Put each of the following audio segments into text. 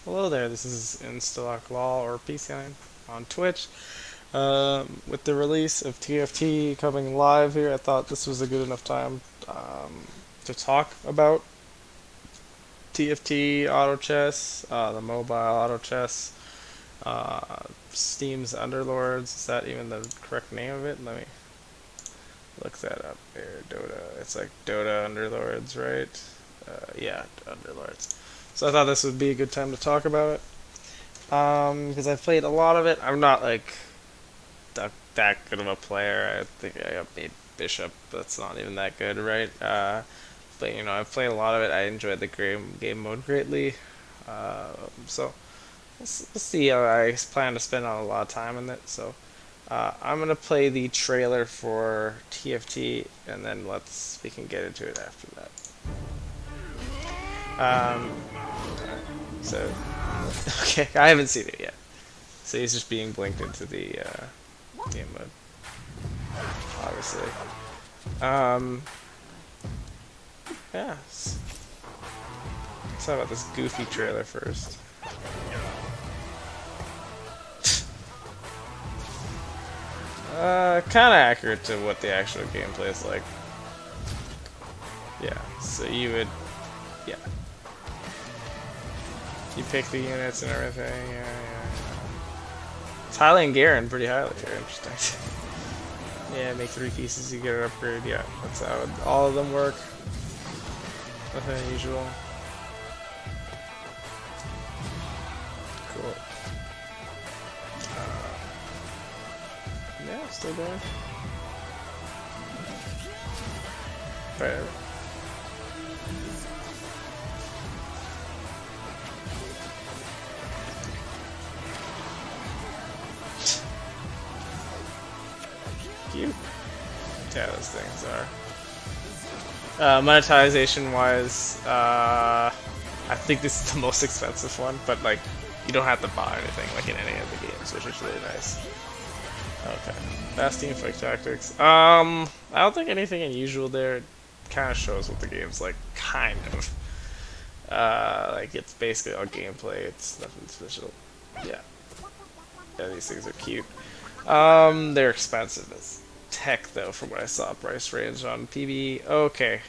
Hello there, this is Instalock Law or PC9 on Twitch. With the release of TFT coming live here, I thought this was a good enough time to talk about TFT Auto Chess, the mobile Auto Chess, Steam's Underlords. Is that even the correct name of it? Let me look that up here. Dota. It's like Dota Underlords, right? Yeah, Underlords. So I thought this would be a good time to talk about it. Because I've played a lot of it. I'm not like that good of a player. I think I got made bishop. That's not even that good, right? But I've played a lot of it. I enjoyed the game mode greatly. So we'll see. I plan to spend a lot of time in it. So I'm gonna play the trailer for TFT, and then we can get into it after that. Um, so okay, I haven't seen it yet. So he's just being blinked into the game mode, obviously. Um, yeah. Let's talk about this goofy trailer first. Kind of accurate to what the actual gameplay is like. Yeah. So yeah. You pick the units and everything. Yeah. It's highly in Garen, pretty highly here. Interesting. Yeah, make 3 pieces, you get an upgrade. Yeah, that's how all of them work. Nothing unusual. Cool. Yeah, still going. Right. Cute. Yeah, those things are. Monetization wise, I think this is the most expensive one, but like, you don't have to buy anything like in any of the games, which is really nice. Okay. Fast team fight tactics. I don't think anything unusual there. It kind of shows what the game's like, kind of. Like it's basically all gameplay. It's nothing special. Yeah. Yeah, these things are cute. They're expensive as heck though, from what I saw. Price range on PB. Okay.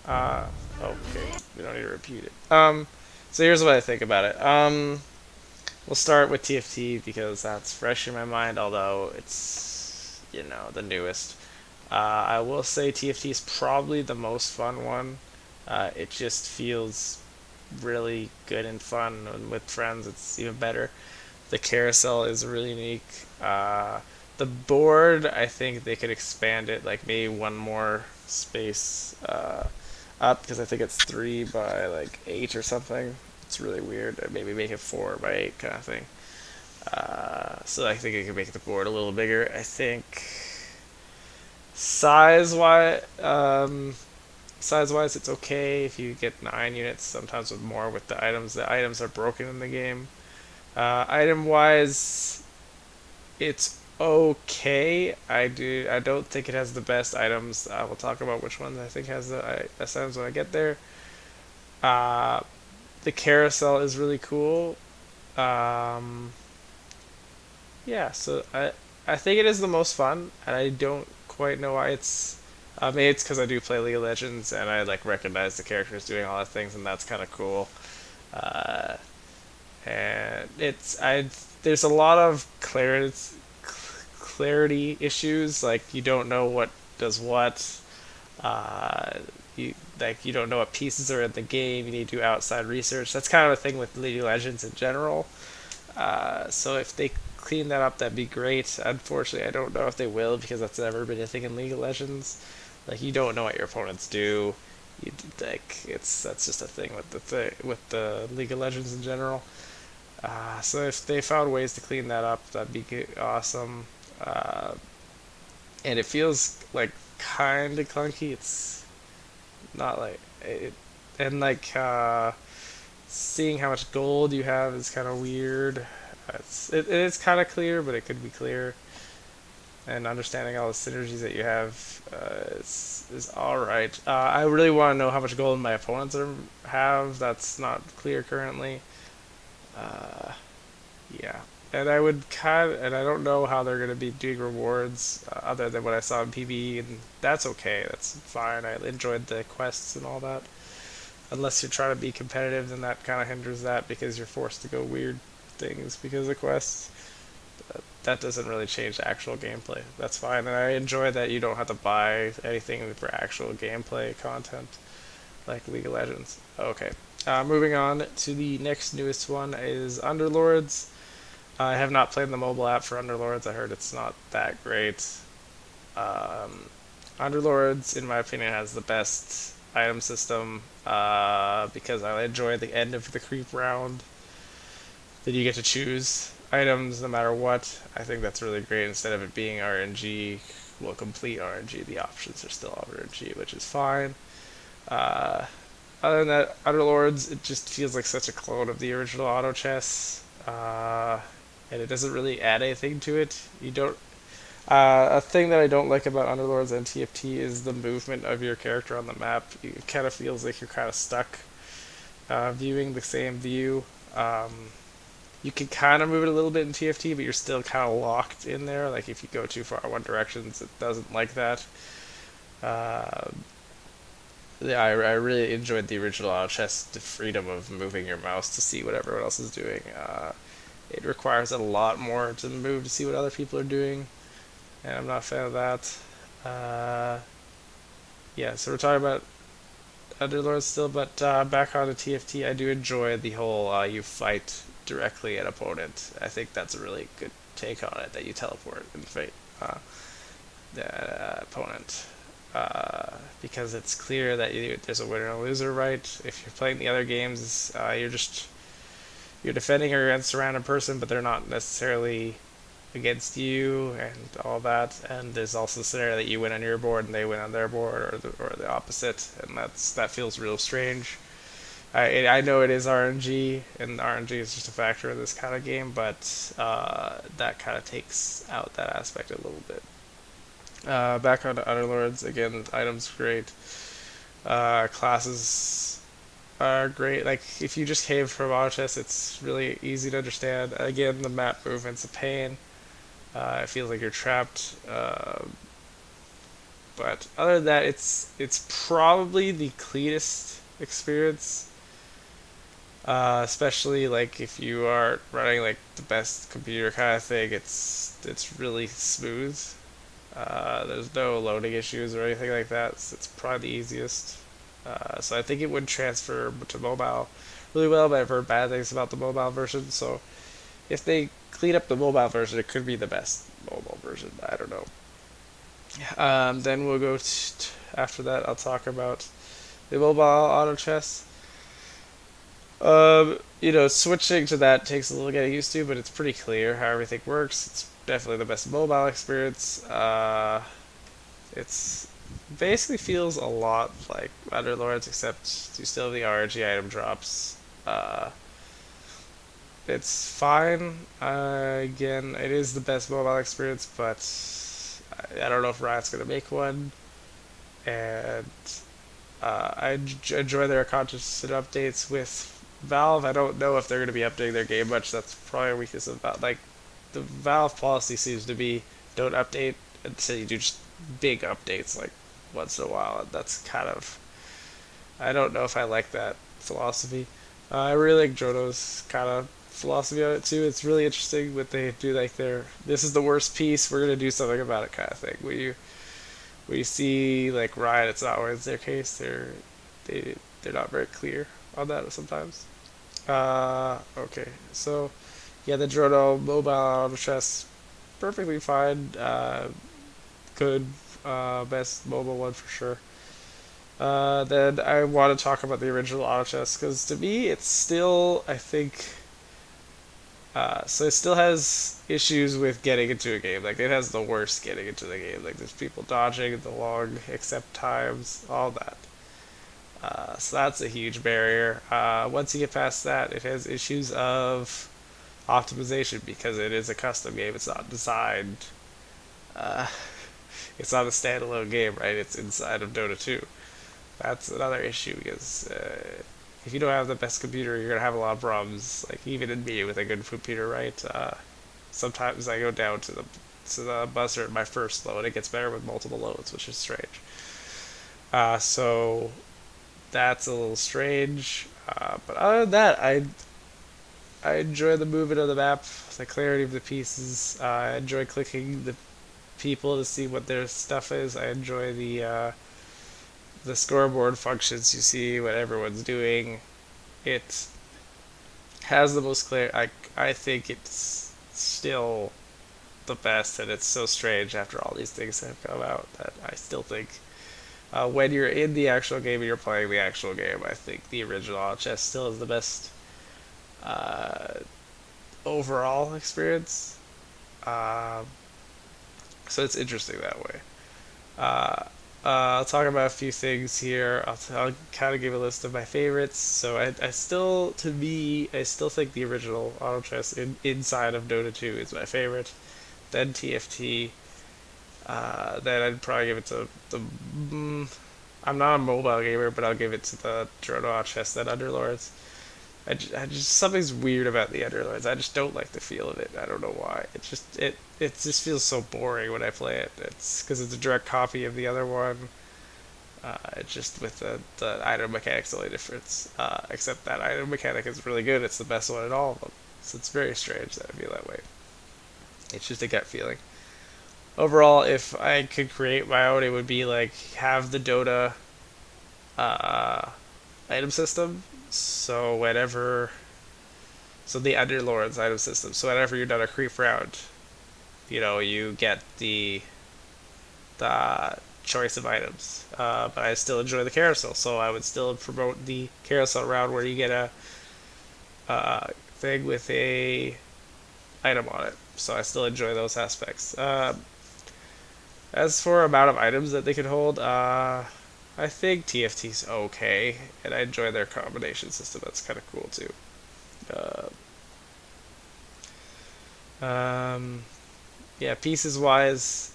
Okay. We don't need to repeat it. So here's what I think about it. We'll start with TFT because that's fresh in my mind, although it's, the newest. I will say TFT is probably the most fun one. It just feels really good and fun, and with friends it's even better. The carousel is really unique. The board, I think they could expand it like maybe one more space up because I think it's 3 by 8 or something. It's really weird. Maybe make it 4 by 8 kind of thing. So I think it could make the board a little bigger. I think size wise, it's okay if you get 9 units. Sometimes with more with the items are broken in the game. Item wise, it's okay. I don't think it has the best items. I will talk about which ones I think has the best items when I get there. Uh, the carousel is really cool. Um, yeah, so I think it is the most fun, and I don't quite know why it's. Maybe it's because I do play League of Legends and I like recognize the characters doing all the things, and that's kind of cool. Uh, and there's a lot of clarity issues. Like you don't know what does what. Uh, you don't know what pieces are in the game. You need to do outside research. That's kind of a thing with League of Legends in general. So if they clean that up, that'd be great. Unfortunately, I don't know if they will because that's never been a thing in League of Legends. Like you don't know what your opponents do. You that's just a thing with the League of Legends in general. So if they found ways to clean that up, that'd be awesome. Uh, and it feels like kind of clunky. It's not like it, and like seeing how much gold you have is kind of weird. It's kind of clear, but it could be clearer. And understanding all the synergies that you have is all right. I really want to know how much gold my opponents have. That's not clear currently. Uh, yeah. And and I don't know how they're going to be doing rewards other than what I saw in PvE, and that's okay. That's fine. I enjoyed the quests and all that. Unless you're trying to be competitive, then that kind of hinders that because you're forced to go weird things because of quests. That doesn't really change the actual gameplay. That's fine, and I enjoy that you don't have to buy anything for actual gameplay content like League of Legends. Okay, moving on to the next newest one is Underlords. I have not played the mobile app for Underlords. I heard it's not that great. Um, Underlords, in my opinion, has the best item system because I enjoy the end of the creep round that you get to choose items no matter what. I think that's really great. Instead of it being RNG, well, complete RNG, the options are still RNG, which is fine. Uh, Other than that, Underlords, it just feels like such a clone of the original auto chess, and it doesn't really add anything to it. You don't. A thing that I don't like about Underlords and TFT is the movement of your character on the map. It kind of feels like you're kind of stuck viewing the same view. You can kind of move it a little bit in TFT, but you're still kind of locked in there. Like if you go too far in one direction, it doesn't like that. Uh, yeah, I really enjoyed the original auto chess, the freedom of moving your mouse to see what everyone else is doing. It requires a lot more to move to see what other people are doing, and I'm not a fan of that. Uh, yeah, so we're talking about Underlords still, but back on to TFT, I do enjoy the whole you fight directly an opponent. I think that's a really good take on it, that you teleport and fight the opponent. Because it's clear that there's a winner and a loser, right? If you're playing the other games, you're defending against a random person, but they're not necessarily against you and all that. And there's also the scenario that you win on your board and they win on their board, or the opposite, and that feels real strange. I know it is RNG, and RNG is just a factor in this kind of game, but that kind of takes out that aspect a little bit. Back on to Underlords again. Items great. Classes are great. Like if you just came from auto chess, it's really easy to understand. Again, the map movement's a pain. It feels like you're trapped. But other than that, it's probably the cleanest experience. Especially like if you are running like the best computer kind of thing, it's really smooth. There's no loading issues or anything like that. So it's probably the easiest. So I think it would transfer to mobile really well, but I've heard bad things about the mobile version. So if they clean up the mobile version, it could be the best mobile version. I don't know. Then we'll go after that. I'll talk about the mobile auto chess. Switching to that takes a little getting used to, but it's pretty clear how everything works. It's definitely the best mobile experience. It's basically feels a lot like Underlords, except you still have the RNG item drops. It's fine. Again, it is the best mobile experience, but I don't know if Riot's gonna make one. And enjoy their constant updates with Valve. I don't know if they're gonna be updating their game much. That's probably a weakness of Valve. Like the Valve policy seems to be don't update until you do just big updates like once in a while. And that's kind of I don't know if I like that philosophy. I really like Jono's kind of philosophy on it too. It's really interesting what they do. Like this is the worst piece. We're gonna do something about it kind of thing. Where you see like Riot, it's not always their case. They're not very clear on that sometimes. Okay, so yeah, the Drono mobile auto chess perfectly fine. Good, best mobile one for sure. Then I want to talk about the original auto chess because to me it's still I think so it still has issues with getting into a game. Like it has the worst getting into the game. Like there's people dodging the long accept times, all that. So that's a huge barrier. Once you get past that, it has issues of optimization because it is a custom game. It's not designed. Uh, it's not a standalone game, right? It's inside of Dota 2. That's another issue because if you don't have the best computer, you're gonna have a lot of problems. Like even in me with a good computer, right? Sometimes I go down to the buzzer in my first load. It gets better with multiple loads, which is strange. So that's a little strange. But other than that, I enjoy the movement of the map, the clarity of the pieces. I enjoy clicking the people to see what their stuff is. I enjoy the scoreboard functions. You see what everyone's doing. It has the most clear. I think it's still the best, and it's so strange after all these things have come out that I still think when you're in the actual game and you're playing the actual game, I think the original chess still is the best uh, overall experience. Um, so it's interesting that way. Uh, I'll talk about a few things here. I'll kind of give a list of my favorites. So I still, to me, I still think the original Auto Chess inside of Dota 2 is my favorite. Then TFT. Then I'd probably give it to the. I'm not a mobile gamer, but I'll give it to the Dota Auto Chess. Then Underlords. I just something's weird about the Underlords. I just don't like the feel of it. I don't know why. It just feels so boring when I play it. It's because it's a direct copy of the other one. It's just with the item mechanics the only difference. Except that item mechanic is really good. It's the best one in all of them. So it's very strange that I feel that way. It's just a gut feeling. Overall, if I could create my own, it would be like have the Dota uh, item system. So whenever, so the Underlords item system. So whenever you're done a creep round, you get the choice of items. But I still enjoy the carousel, so I would still promote the carousel round where you get a thing with a item on it. So I still enjoy those aspects. As for amount of items that they can hold, I think TFT's okay, and I enjoy their combination system. That's kind of cool too. Um, yeah, pieces wise,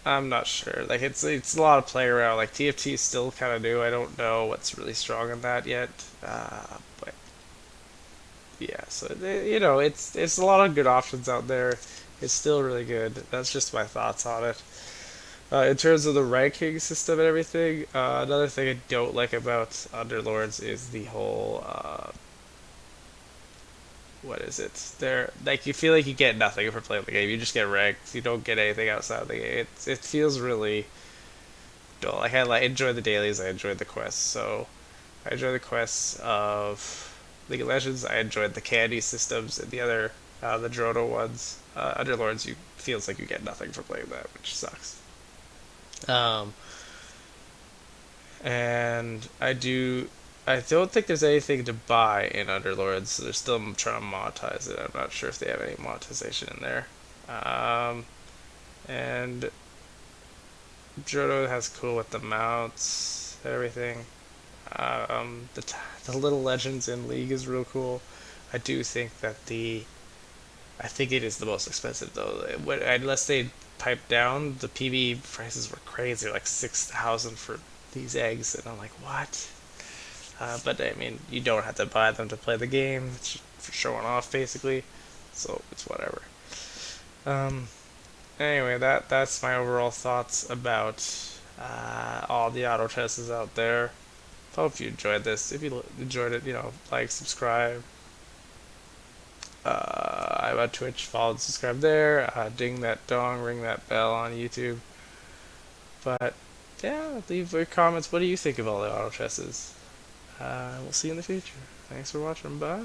I'm not sure. Like it's a lot of play around. Like TFT is still kind of new. I don't know what's really strong in that yet. But yeah, so it's a lot of good options out there. It's still really good. That's just my thoughts on it. In terms of the ranking system and everything, another thing I don't like about Underlords is the whole what is it? There, like you feel like you get nothing for playing the game. You just get ranked. You don't get anything outside the game. It feels really dull. Like I enjoy the dailies. I enjoy the quests. So I enjoy the quests of League of Legends. I enjoyed the candy systems and the Droto ones. Underlords, you feels like you get nothing for playing that, which sucks. Um, and I don't think there's anything to buy in Underlords. So they're still trying to monetize it. I'm not sure if they have any monetization in there. Um, and Johto has cool with the mounts, everything. The little legends in League is real cool. I do think that I think it is the most expensive though. Unless they pipe down, the PB prices were crazy, like 6,000 for these eggs, and I'm like, what? But I mean, you don't have to buy them to play the game. It's just for showing off, basically. So it's whatever. Um, anyway, that's my overall thoughts about all the auto chesses out there. Hope you enjoyed this. If you enjoyed it, like, subscribe. I'm on Twitch. Follow and subscribe there. Ding that dong, ring that bell on YouTube. But yeah, leave your comments. What do you think of all the auto chesses? We'll see you in the future. Thanks for watching. Bye.